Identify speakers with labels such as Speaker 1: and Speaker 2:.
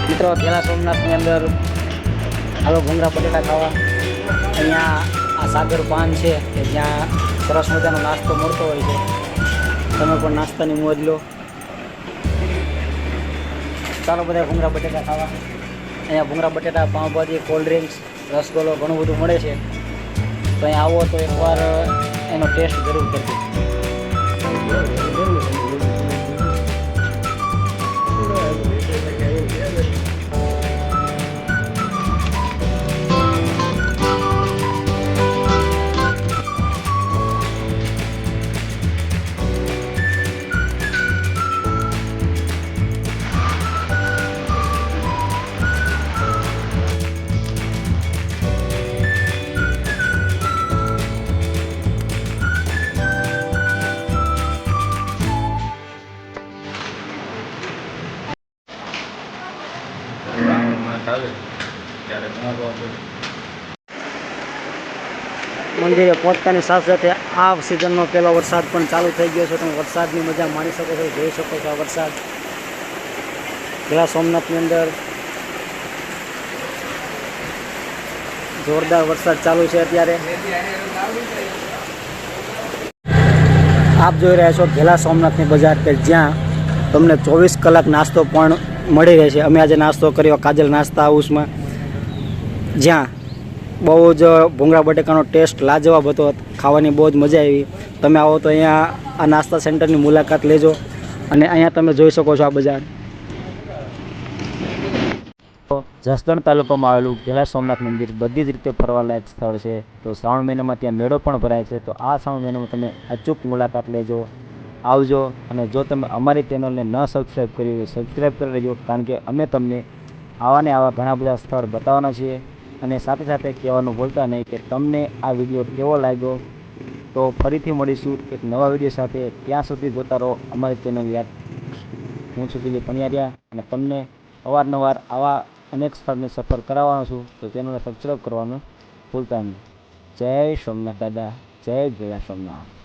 Speaker 1: મિત્રો ઘેલા સોમનાથની અંદર હાલો ભૂંગળા બટેટા ખાવા. અહીંયા આ સાગર પાન છે કે જ્યાં સરસ મજાનો નાસ્તો મળતો હોય છે. તમે પણ નાસ્તાની મોજ લો. ચાલો બધા ભૂંગળા બટેટા ખાવા. અહીંયા ભૂંગળા બટેટા, પાઉંભાજી, કોલ્ડ ડ્રિંક્સ, રસગોલો ઘણું બધું મળે છે. તો અહીંયા આવો તો એકવાર એનો ટેસ્ટ જરૂર કરજો. મંદિરે પહોંચતાની સાથે સાથે આ સિઝનનો પહેલો વરસાદ પણ ચાલુ થઈ ગયો છે. તમે વરસાદની મજા માણી શકો છો, જોઈ શકો છો. આ વરસાદ ઘેલા સોમનાથની અંદર જોરદાર વરસાદ ચાલુ છે અત્યારે. આપ જોઈ રહ્યા છો ઘેલા સોમનાથની બજાર કે જ્યાં તમને 24 કલાક નાસ્તો પણ મળી રહે છે. અમે આજે નાસ્તો કર્યો કાજલ નાસ્તા હાઉસમાં, જ્યાં બહુ જ ભૂંગળા બટેકાનો ટેસ્ટ લાજવાબ હતો. ખાવાની બહુ જ મજા આવી. તમે આવો તો અહીંયા આ નાસ્તા સેન્ટરની મુલાકાત લેજો. અને અહીંયા તમે જોઈ શકો છો આ બજાર. જસદણ તાલુકામાં આવેલું ઘેલા સોમનાથ મંદિર બધી જ રીતે ફરવાલાયક સ્થળ છે. તો શ્રાવણ મહિનામાં ત્યાં મેળો પણ ભરાય છે. તો આ શ્રાવણ મહિનામાં તમે અચૂક મુલાકાત લેજો, આવજો. અને જો તમે અમારી ચેનલને ન સબસ્ક્રાઈબ કરી હોય, સબસ્ક્રાઈબ કરી લેજો. કારણ કે અમે તમને આવા ને આવા ઘણા બધા સ્થળ બતાવવાના છીએ. અને સાથે સાથે કહેવાનું ભૂલતા નહીં કે તમને આ વિડીયો કેવો લાગ્યો. તો ફરીથી મળીશું એક નવા વિડીયો સાથે. ત્યાં સુધી જોતા રહો અમારી ચેનલ યાદ. હું છું દિલીપ પણિયારિયા અને તમને અવારનવાર આવા અનેક સ્થળની સફર કરાવવાનો છું. તો ચેનલને સબસ્ક્રાઈબ કરવાનું ભૂલતા નહીં. જય સોમનાથ દાદા, જય ઘેલા સોમનાથ.